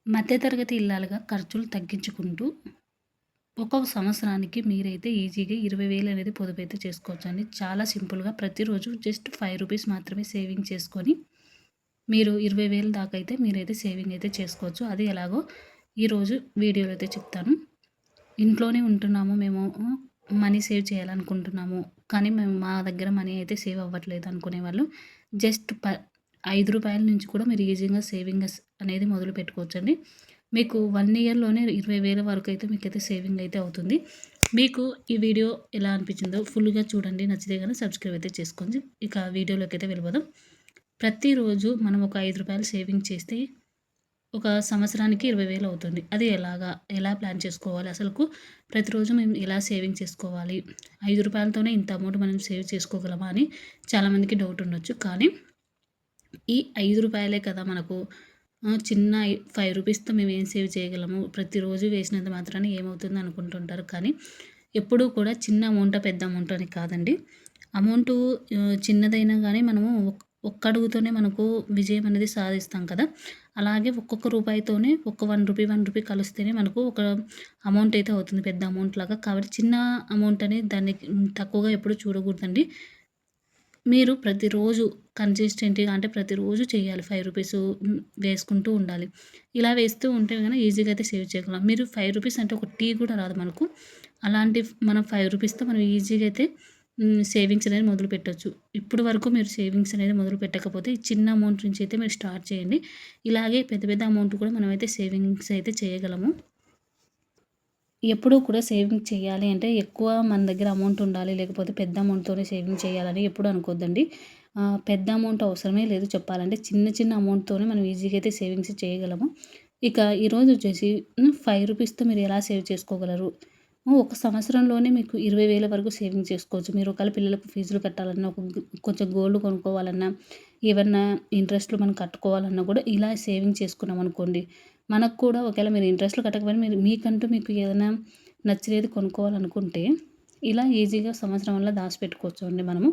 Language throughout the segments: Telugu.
మధ్యతరగతి ఇల్లాలుగా ఖర్చులు తగ్గించుకుంటూ ఒక్కొక్క సంవత్సరానికి మీరైతే ఈజీగా 20,000 అనేది పొదుపైతే చేసుకోవచ్చండి. చాలా సింపుల్‌గా ప్రతిరోజు జస్ట్ రూ. 5 మాత్రమే సేవింగ్ చేసుకొని మీరు 20,000 దాకా అయితే మీరైతే సేవింగ్ అయితే చేసుకోవచ్చు. అది ఎలాగో ఈరోజు వీడియోలో అయితే చెప్తాను. ఇంట్లోనే ఉంటున్నాము మేము, మనీ సేవ్ చేయాలనుకుంటున్నాము. కానీ మా దగ్గర మనీ అయితే సేవ్ అవ్వట్లేదు అనుకునేవాళ్ళు జస్ట్ రూ. 5 నుంచి కూడా మీరు ఈజీగా సేవింగ్స్ అనేది మొదలు పెట్టుకోవచ్చండి. మీకు 1 ఇయర్‌లోనే 20,000 వరకు అయితే మీకైతే సేవింగ్ అయితే అవుతుంది. మీకు ఈ వీడియో ఎలా అనిపించిందో ఫుల్‌గా చూడండి. నచ్చితే గనుక సబ్స్క్రైబ్ అయితే చేసుకోండి. ఇక వీడియోలోకి అయితే వెళ్ళిపోదాం. ప్రతిరోజు మనం ఒక రూ. 5 సేవింగ్ చేస్తే ఒక సంవత్సరానికి 20,000 అవుతుంది. అది ఎలాగా? ఎలా ప్లాన్ చేసుకోవాలి? అసలుకు ప్రతిరోజు మేము ఎలా సేవింగ్ చేసుకోవాలి? రూ. 5తోనే ఇంత అమౌంట్ మనం సేవ్ చేసుకోగలమా అని చాలామందికి డౌట్ ఉండొచ్చు. కానీ ఈ రూ. 5 కదా మనకు చిన్న రూ. 5తో మేము ఏం సేవ్ చేయగలము? ప్రతిరోజు వేసినంత మాత్రాన ఏమవుతుంది అనుకుంటుంటారు. కానీ ఎప్పుడూ కూడా చిన్న అమౌంటా, పెద్ద అమౌంట్ అని కాదండి. అమౌంటు చిన్నదైనా కానీ మనము ఒక్క అడుగుతోనే మనకు విజయం అనేది సాధిస్తాం కదా! అలాగే ఒక్కొక్క రూపాయితోనే ఒక రూ. 1 కలిస్తేనే మనకు ఒక అమౌంట్ అయితే అవుతుంది. పెద్ద అమౌంట్ లాగా. కాబట్టి చిన్న అమౌంట్ అనేది దాన్ని తక్కువగా ఎప్పుడు చూడకూడదండి. మీరు ప్రతిరోజు కన్సిస్టెంట్‌గా అంటే ప్రతిరోజు చేయాలి. రూ. 5 వేసుకుంటూ ఉండాలి. ఇలా వేస్తూ ఉంటే గనక ఈజీగా అయితే సేవ్ చేయగలం. మీరు రూ. 5 అంటే ఒక టీ కూడా రాదు మనకు. అలాంటి మనం రూ. 5తో మనం ఈజీగా అయితే సేవింగ్స్ అనేది మొదలుపెట్టొచ్చు. ఇప్పటి వరకు మీరు సేవింగ్స్ అనేది మొదలు పెట్టకపోతే ఈ చిన్న అమౌంట్ నుంచి అయితే మీరు స్టార్ట్ చేయండి. ఇలాగే పెద్ద పెద్ద అమౌంట్ కూడా మనమైతే సేవింగ్స్ అయితే చేయగలము. ఎప్పుడూ కూడా సేవింగ్ చేయాలి అంటే ఎక్కువ మన దగ్గర అమౌంట్ ఉండాలి. లేకపోతే పెద్ద అమౌంట్‌తోనే సేవింగ్ చేయాలని ఎప్పుడు అనుకోవద్దండి. పెద్ద అమౌంట్ అవసరమే లేదు చెప్పాలంటే. చిన్న చిన్న అమౌంట్‌తోనే మనం ఈజీగా అయితే సేవింగ్స్ చేయగలము. ఇక ఈరోజు వచ్చేసి రూ. 5తో మీరు ఎలా సేవ్ చేసుకోగలరు? ఒక సంవత్సరంలోనే మీకు 20,000 వరకు సేవింగ్ చేసుకోవచ్చు. మీరు ఒకవేళ పిల్లలకు ఫీజులు కట్టాలన్నా, కొంచెం గోల్డ్ కొనుక్కోవాలన్నా, ఏవన్నా ఇంట్రెస్ట్‌లు మనం కట్టుకోవాలన్నా కూడా ఇలా సేవింగ్ చేసుకున్నామనుకోండి, మనకు కూడా ఒకవేళ మీరు ఇంట్రెస్ట్‌లు కట్టకపోయినా మీకంటూ మీకు ఏదైనా నచ్చినది కొనుక్కోవాలనుకుంటే, ఇలా ఈజీగా సంవత్సరంలో దాచిపెట్టుకోవచ్చు అండి మనము.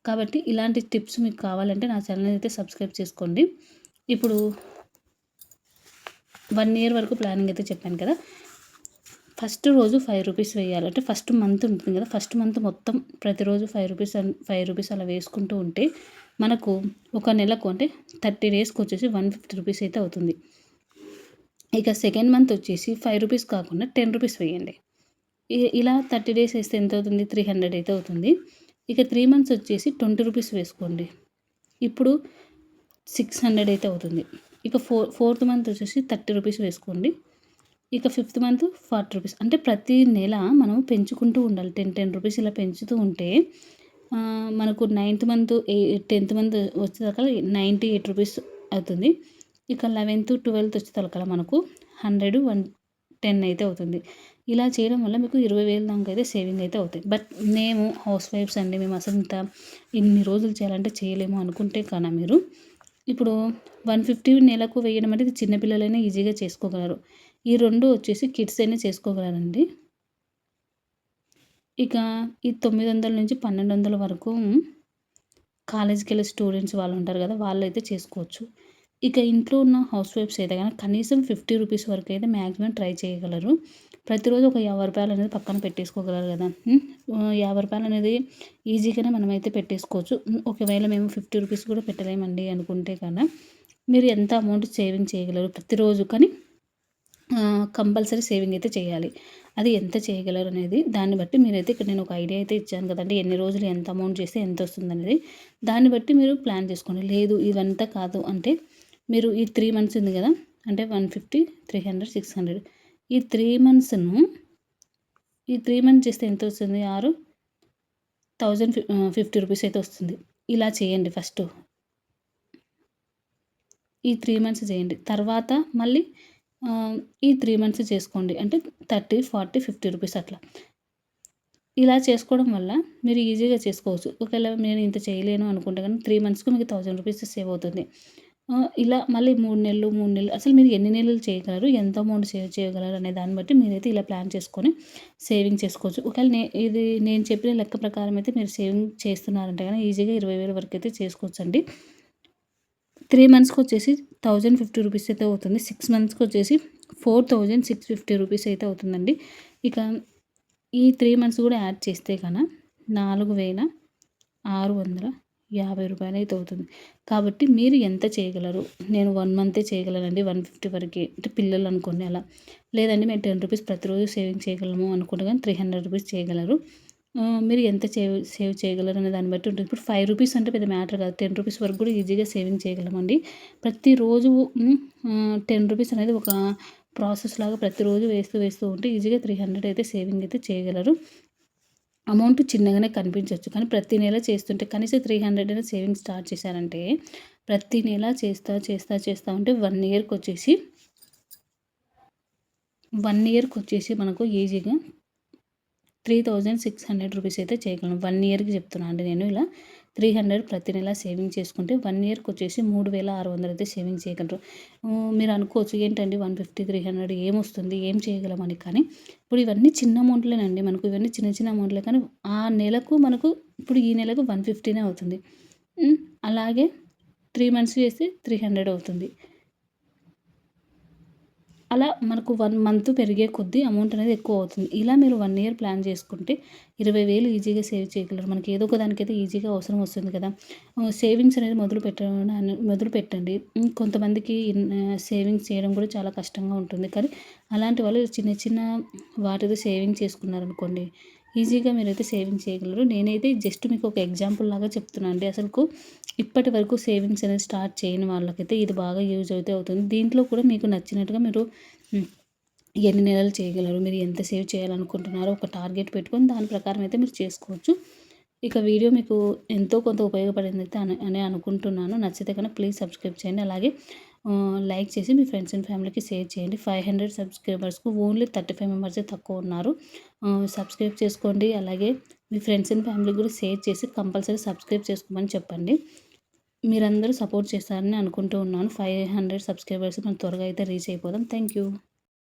కాబట్టి ఇలాంటి టిప్స్ మీకు కావాలంటే నా ఛానెల్ అయితే సబ్స్క్రైబ్ చేసుకోండి. ఇప్పుడు 1 ఇయర్ వరకు ప్లానింగ్ అయితే చెప్పాను కదా! ఫస్ట్ రోజు రూ. 5 వేయాలి. అంటే ఫస్ట్ మంత్ ఉంటుంది కదా! ఫస్ట్ మంత్ మొత్తం ప్రతిరోజు రూ. 5 అలా వేసుకుంటూ ఉంటే మనకు ఒక నెలకు అంటే 30 డేస్‌కి వచ్చేసి రూ. 150 అయితే అవుతుంది. ఇక సెకండ్ మంత్ వచ్చేసి రూ. 5 కాకుండా రూ. 10 వేయండి. ఇలా 30 డేస్ వేస్తే ఎంత అవుతుంది? 300 అయితే అవుతుంది. ఇక 3 మంత్స్ వచ్చేసి రూ. 20 వేసుకోండి. ఇప్పుడు 600 అయితే అవుతుంది. ఇక ఫోర్త్ మంత్ వచ్చేసి రూ. 30 వేసుకోండి. ఇక ఫిఫ్త్ మంత్ రూ. 40. అంటే ప్రతి నెల మనం పెంచుకుంటూ ఉండాలి. రూ. 10 ఇలా పెంచుతూ ఉంటే మనకు 9థ్ మంత్ 10థ్ మంత్ వచ్చేదాకా రూ. 98 అవుతుంది. ఇక 11థ్, 12థ్ వచ్చేసరికల్లా మనకు 100, 110 అయితే అవుతుంది. ఇలా చేయడం వల్ల మీకు 20,000 దాకా అయితే సేవింగ్ అయితే అవుతాయి. బట్ మేము హౌస్ వైఫ్స్ అండి. మేము అసలు ఇన్ని రోజులు చేయాలంటే చేయలేము అనుకుంటే కన్నా మీరు ఇప్పుడు 150 నెలకు వేయడం అంటే ఇది చిన్నపిల్లలైనా ఈజీగా చేసుకోగలరు. ఈ 2 వచ్చేసి కిడ్స్ అయినా చేసుకోగలరండి. ఇక ఈ 900 నుంచి 1,200 వరకు కాలేజ్‌కెళ్ళే స్టూడెంట్స్ వాళ్ళు ఉంటారు కదా! వాళ్ళైతే చేసుకోవచ్చు. ఇక ఇంట్లో ఉన్న హౌస్ వైఫ్స్ అయితే గనక కనీసం రూ. 50 వరకు అయితే మాక్సిమం ట్రై చేయగలరు. ప్రతిరోజు ఒక రూ. 50 అనేది పక్కన పెట్టేసుకోగలరు కదా! రూ. 50 అనేది ఈజీగానే మనమైతే పెట్టేసుకోవచ్చు. ఒకవేళ మేము రూ. 50 కూడా పెట్టలేమండి అనుకుంటే కన్నా మీరు ఎంత అమౌంట్ సేవింగ్ చేయగలరు ప్రతిరోజు కానీ కంపల్సరీ సేవింగ్ అయితే చేయాలి. అది ఎంత చేయగలరు అనేది దాన్ని బట్టి మీరైతే ఇక్కడ నేను ఒక ఐడియా అయితే ఇచ్చాను కదండీ! ఎన్ని రోజులు ఎంత అమౌంట్ చేస్తే ఎంత వస్తుందనేది. దాన్ని బట్టి మీరు ప్లాన్ చేసుకోండి. లేదు ఇవంతా కాదు అంటే మీరు ఈ 3 మంత్స్ ఉంది కదా! అంటే 150, 300, 600 ఈ 3 మంత్స్‌ను ఈ 3 మంత్స్ చేస్తే ఎంత వస్తుంది? 1050 అయితే వస్తుంది. ఇలా చేయండి ఫస్టు. ఈ 3 మంత్స్ చేయండి. తర్వాత మళ్ళీ ఈ 3 మంత్స్ చేసుకోండి. అంటే 30, 40, రూ. 50 అట్లా. ఇలా చేసుకోవడం వల్ల మీరు ఈజీగా చేసుకోవచ్చు. ఒకవేళ నేను ఇంత చేయలేను అనుకుంటే గనుక 3 మంత్స్‌కి మీకు రూ. 1000 సేవ్ అవుతుంది. ఇలా మళ్ళీ 3 నెలలు, 3 నెలలు అసలు మీరు ఎన్ని నెలలు చేయగలరు? ఎంత అమౌంట్ సేవ్ చేయగలరు? అనే దాన్ని బట్టి మీరైతే ఇలా ప్లాన్ చేసుకొని సేవింగ్ చేసుకోవచ్చు. ఒకవేళ ఇది నేను చెప్పిన లెక్క ప్రకారం అయితే మీరు సేవింగ్ చేస్తున్నారంటే గనక ఈజీగా 20,000 వరకైతే చేసుకోవచ్చండి. 3 మంత్స్‌కి వచ్చేసి 1050 రూపీస్ అయితే అవుతుంది. 6 మంత్స్‌కి వచ్చేసి 4650 రూపీస్ అయితే అవుతుందండి. ఇక ఈ 3 మంత్స్ కూడా యాడ్ చేస్తే 4650 రూపాయలైతే అవుతుంది. కాబట్టి మీరు ఎంత చేయగలరు? నేను 1 మంతే చేయగలనండి 150 వరకే. అంటే పిల్లలు అనుకోండి అలా. లేదండి మేము 10 రూపీస్ ప్రతిరోజు సేవింగ్ చేయగలము అనుకుంటే గాని 300 రూపీస్ చేయగలరు. మీరు ఎంత సేవ్ చేయగలరు అనే దాన్ని బట్టి ఉంటుంది. ఇప్పుడు 5 రూపీస్ అంటే పెద్ద మ్యాటర్ కాదు. 10 రూపీస్ వరకు కూడా ఈజీగా సేవింగ్ చేయగలమండి. ప్రతిరోజు 10 రూపీస్ అనేది ఒక ప్రాసెస్ లాగా ప్రతిరోజు వేస్తూ ఉంటే ఈజీగా 300 అయితే సేవింగ్ అయితే చేయగలరు. అమౌంట్ చిన్నగానే కనిపించొచ్చు. కానీ ప్రతి నెల చేస్తుంటే కనీసం 300 అయినా సేవింగ్స్ స్టార్ట్ చేశారంటే ప్రతి నెల చేస్తా ఉంటే 1 ఇయర్‌కొచ్చేసి మనకు ఈజీగా 3600 రూపీస్ అయితే చేయగలను. 1 ఇయర్‌కి చెప్తున్నా అండి నేను ఇలా 300 ప్రతి నెల సేవింగ్ చేసుకుంటే 1 ఇయర్‌కొచ్చేసి 3600 అయితే సేవింగ్ చేయగలరు. మీరు అనుకోవచ్చు ఏంటండి 150, 300 ఏమొస్తుంది? ఏం చేయగలమని. కానీ ఇప్పుడు ఇవన్నీ చిన్న అమౌంట్‌లేనండి. మనకు ఇవన్నీ చిన్న చిన్న అమౌంట్‌లే కానీ ఆ నెలకు మనకు ఇప్పుడు ఈ నెలకు 150నే అవుతుంది. అలాగే 3 మంత్స్ చేస్తే 300 అవుతుంది. అలా మనకు 1 మంత్ పెరిగే కొద్దీ అమౌంట్ అనేది ఎక్కువ అవుతుంది. ఇలా మీరు 1 ఇయర్ ప్లాన్ చేసుకుంటే 20,000 ఈజీగా సేవ్ చేయగలరు. మనకి ఏదో ఒక దానికైతే ఈజీగా అవసరం వస్తుంది కదా! సేవింగ్స్ అనేది మొదలుపెట్టండి. కొంతమందికి సేవింగ్స్ చేయడం కూడా చాలా కష్టంగా ఉంటుంది. కానీ అలాంటి వాళ్ళు చిన్న చిన్న వాటితో సేవింగ్ చేసుకున్నారనుకోండి ఈజీగా మీరైతే సేవింగ్ చేయగలరు. నేనైతే జస్ట్ మీకు ఒక ఎగ్జాంపుల్ లాగా చెప్తున్నా అండి. అసలుకు ఇప్పటి వరకు సేవింగ్స్ అనేది స్టార్ట్ చేయని వాళ్ళకైతే ఇది బాగా యూజ్ అయితే అవుతుంది. దీంట్లో కూడా మీకు నచ్చినట్టుగా మీరు ఎన్ని నెలలు చేయగలరు, మీరు ఎంత సేవ్ చేయాలనుకుంటున్నారో ఒక టార్గెట్ పెట్టుకొని దాని ప్రకారం అయితే మీరు చేసుకోవచ్చు. ఇక వీడియో మీకు ఎంతో కొంత ఉపయోగపడిందైతే అని అనుకుంటున్నాను. నచ్చితే కనుక ప్లీజ్ సబ్స్క్రైబ్ చేయండి. అలాగే లైక్ చేసి మీ ఫ్రెండ్స్ అండ్ ఫ్యామిలీకి షేర్ చేయండి. 500 సబ్స్క్రైబర్స్‌కు ఓన్లీ 35 మెంబర్సే తక్కువ ఉన్నారు. సబ్స్క్రైబ్ చేసుకోండి. అలాగే మీ ఫ్రెండ్స్ అండ్ ఫ్యామిలీకి కూడా షేర్ చేసి కంపల్సరీ సబ్స్క్రైబ్ చేసుకోమని చెప్పండి. మీరందరూ సపోర్ట్ చేస్తారని అనుకుంటూ ఉన్నాను. 500 సబ్స్క్రైబర్స్ మనం త్వరగా అయితే రీచ్ అయిపోదాం. Thank you.